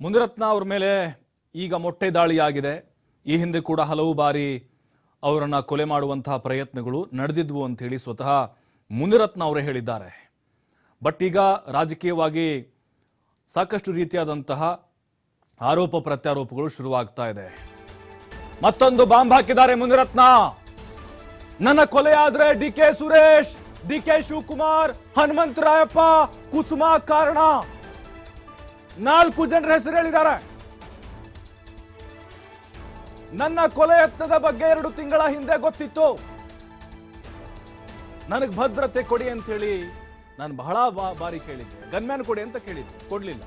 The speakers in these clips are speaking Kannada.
ಮುನಿರತ್ನ ಅವರ ಮೇಲೆ ಈಗ ಮೊಟ್ಟೆ ದಾಳಿಯಾಗಿದೆ. ಈ ಹಿಂದೆ ಕೂಡ ಹಲವು ಬಾರಿ ಅವರನ್ನು ಕೊಲೆ ಮಾಡುವಂತಹ ಪ್ರಯತ್ನಗಳು ನಡೆದಿದ್ವು ಅಂತ ಹೇಳಿ ಸ್ವತಃ ಮುನಿರತ್ನ ಅವರೇ ಹೇಳಿದ್ದಾರೆ. ಬಟ್ ಈಗ ರಾಜಕೀಯವಾಗಿ ಸಾಕಷ್ಟು ರೀತಿಯಾದಂತಹ ಆರೋಪ ಪ್ರತ್ಯಾರೋಪಗಳು ಶುರುವಾಗ್ತಾ ಇದೆ. ಮತ್ತೊಂದು ಬಾಂಬ್ ಹಾಕಿದ್ದಾರೆ ಮುನಿರತ್ನ. ನನ್ನ ಕೊಲೆ ಆದ್ರೆ ಡಿಕೆ ಸುರೇಶ್, ಡಿಕೆ ಶಿವಕುಮಾರ್, ಹನುಮಂತರಾಯಪ್ಪ, ಕುಸುಮ ಕಾರಣ. 4 ಜನರ ಹೆಸರು ಹೇಳಿದ್ದಾರೆ. ನನ್ನ ಕೊಲೆ ಯತ್ನದ ಬಗ್ಗೆ 2 ತಿಂಗಳ ಹಿಂದೆ ಗೊತ್ತಿತ್ತು. ನನಗೆ ಭದ್ರತೆ ಕೊಡಿ ಅಂತ ಹೇಳಿ ನಾನು ಬಹಳ ಬಾರಿ ಕೇಳಿದ್ದೆ. ಗನ್ಮ್ಯಾನ್ ಕೊಡಿ ಅಂತ ಕೇಳಿದ್ದೆ, ಕೊಡ್ಲಿಲ್ಲ.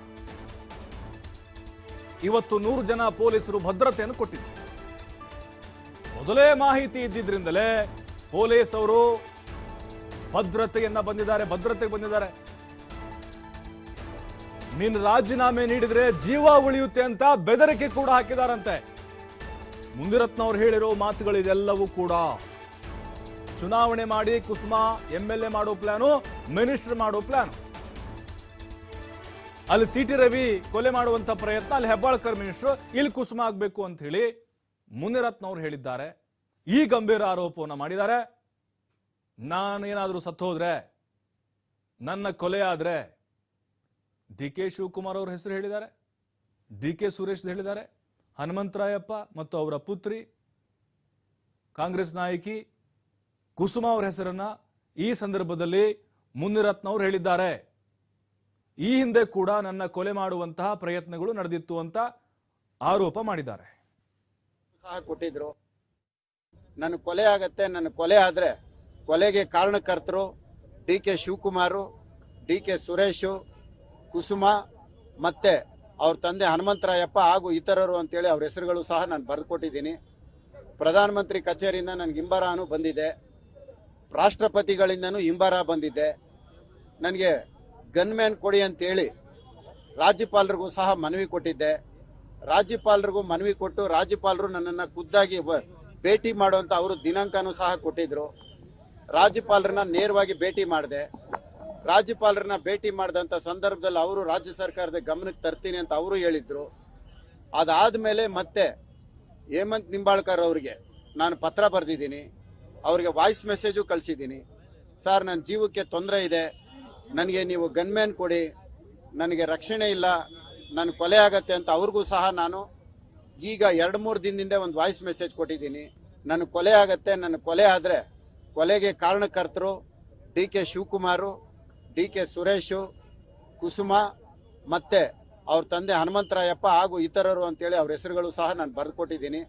ಇವತ್ತು 100 ಜನ ಪೊಲೀಸರು ಭದ್ರತೆಯನ್ನು ಕೊಟ್ಟಿದ್ರು. ಮೊದಲೇ ಮಾಹಿತಿ ಇದ್ದಿದ್ರಿಂದಲೇ ಪೊಲೀಸ್ ಅವರು ಭದ್ರತೆಗೆ ಬಂದಿದ್ದಾರೆ. ನೀನು ರಾಜೀನಾಮೆ ನೀಡಿದ್ರೆ ಜೀವ ಉಳಿಯುತ್ತೆ ಅಂತ ಬೆದರಿಕೆ ಕೂಡ ಹಾಕಿದಾರಂತೆ. ಮುನಿರತ್ನ ಅವರು ಹೇಳಿರೋ ಮಾತುಗಳಿದೆಲ್ಲವೂ ಕೂಡ ಚುನಾವಣೆ ಮಾಡಿ ಕುಸುಮ MLA ಮಾಡೋ ಪ್ಲಾನು, ಮಿನಿಸ್ಟರ್ ಮಾಡೋ ಪ್ಲಾನ್. ಅಲ್ಲಿ CT ರವಿ ಕೊಲೆ ಮಾಡುವಂತ ಪ್ರಯತ್ನ, ಅಲ್ಲಿ ಹೆಬ್ಬಾಳ್ಕರ್ ಮಿನಿಸ್ಟರ್, ಇಲ್ಲಿ ಕುಸುಮ ಆಗ್ಬೇಕು ಅಂತ ಹೇಳಿ ಮುನಿರತ್ನ ಅವರು ಹೇಳಿದ್ದಾರೆ. ಈ ಗಂಭೀರ ಆರೋಪವನ್ನು ಮಾಡಿದ್ದಾರೆ. ನಾನೇನಾದ್ರೂ ಸತ್ತು ಹೋದ್ರೆ, ನನ್ನ ಕೊಲೆ ಆದ್ರೆ DK ಶಿವಕುಮಾರ್ ಅವ್ರ ಹೆಸರು ಹೇಳಿದ್ದಾರೆ, DK ಸುರೇಶ್ ಹೇಳಿದ್ದಾರೆ, ಹನುಮಂತರಾಯಪ್ಪ ಮತ್ತು ಅವರ ಪುತ್ರಿ ಕಾಂಗ್ರೆಸ್ ನಾಯಕಿ ಕುಸುಮ ಅವರ ಹೆಸರನ್ನ ಈ ಸಂದರ್ಭದಲ್ಲಿ ಮುನಿರತ್ನ ಅವರು ಹೇಳಿದ್ದಾರೆ. ಈ ಹಿಂದೆ ಕೂಡ ನನ್ನ ಕೊಲೆ ಮಾಡುವಂತಹ ಪ್ರಯತ್ನಗಳು ನಡೆದಿತ್ತು ಅಂತ ಆರೋಪ ಮಾಡಿದ್ದಾರೆ. ಸಹ ಕೊಟ್ಟಿದ್ರು. ನನ್ನ ಕೊಲೆ ಆಗತ್ತೆ, ನನ್ನ ಕೊಲೆ ಆದ್ರೆ ಕೊಲೆಗೆ ಕಾರಣಕರ್ತರು DK ಶಿವಕುಮಾರ್, DK ಸುರೇಶ್, ಕುಸುಮ ಮತ್ತೆ ಅವ್ರ ತಂದೆ ಹನುಮಂತರಾಯಪ್ಪ ಹಾಗೂ ಇತರರು ಅಂತೇಳಿ ಅವ್ರ ಹೆಸರುಗಳು ಸಹ ನಾನು ಬರೆದು ಕೊಟ್ಟಿದ್ದೀನಿ. ಪ್ರಧಾನಮಂತ್ರಿ ಕಚೇರಿಯಿಂದ ನನಗೆ ಇಂಬಾರಾನು ಬಂದಿದೆ, ರಾಷ್ಟ್ರಪತಿಗಳಿಂದನೂ ಇಂಬಾರ ಬಂದಿದೆ. ನನಗೆ ಗನ್ಮ್ಯಾನ್ ಕೊಡಿ ಅಂತೇಳಿ ರಾಜ್ಯಪಾಲರಿಗೂ ಸಹ ಮನವಿ ಕೊಟ್ಟಿದ್ದೆ. ರಾಜ್ಯಪಾಲರಿಗೂ ಮನವಿ ಕೊಟ್ಟು ರಾಜ್ಯಪಾಲರು ನನ್ನನ್ನು ಖುದ್ದಾಗಿ ಭೇಟಿ ಮಾಡುವಂತ ಅವರು ದಿನಾಂಕನೂ ಸಹ ಕೊಟ್ಟಿದ್ರು. ರಾಜ್ಯಪಾಲರನ್ನ ನೇರವಾಗಿ ಭೇಟಿ ಮಾಡಿದೆ. ರಾಜ್ಯಪಾಲರನ್ನ ಭೇಟಿ ಮಾಡಿದಂಥ ಸಂದರ್ಭದಲ್ಲಿ ಅವರು ರಾಜ್ಯ ಸರ್ಕಾರದ ಗಮನಕ್ಕೆ ತರ್ತೀನಿ ಅಂತ ಅವರು ಹೇಳಿದ್ರು. ಅದಾದ್ಮೇಲೆ ಮತ್ತೆ ಹೇಮಂತ್ ನಿಂಬಾಳ್ಕರ್ ಅವರಿಗೆ ನಾನು ಪತ್ರ ಬರೆದಿದ್ದೀನಿ, ಅವರಿಗೆ ವಾಯ್ಸ್ ಮೆಸೇಜು ಕಳಿಸಿದ್ದೀನಿ. ಸರ್, ನನ್ನ ಜೀವಕ್ಕೆ ತೊಂದರೆ ಇದೆ, ನನಗೆ ನೀವು ಗನ್ಮ್ಯಾನ್ ಕೊಡಿ, ನನಗೆ ರಕ್ಷಣೆ ಇಲ್ಲ, ನನ್ನ ಕೊಲೆ ಆಗತ್ತೆ ಅಂತ ಅವ್ರಿಗೂ ಸಹ ನಾನು ಈಗ 2-3 ದಿನದಿಂದ ಒಂದು ವಾಯ್ಸ್ ಮೆಸೇಜ್ ಕೊಟ್ಟಿದ್ದೀನಿ. ನನ್ನ ಕೊಲೆ ಆಗತ್ತೆ, ನನ್ನ ಕೊಲೆ ಆದರೆ ಕೊಲೆಗೆ ಕಾರಣಕರ್ತರು DK ಶಿವಕುಮಾರ್, DK ಸುರೇಶ್, ಕುಸುಮ ಮತ್ತೆ ಅವ್ರ ತಂದೆ ಹನುಮಂತರಾಯಪ್ಪ ಹಾಗೂ ಇತರರು ಅಂತೇಳಿ ಅವ್ರ ಹೆಸರುಗಳು ಸಹ ನಾನು ಬರೆದು ಕೊಟ್ಟಿದ್ದೀನಿ.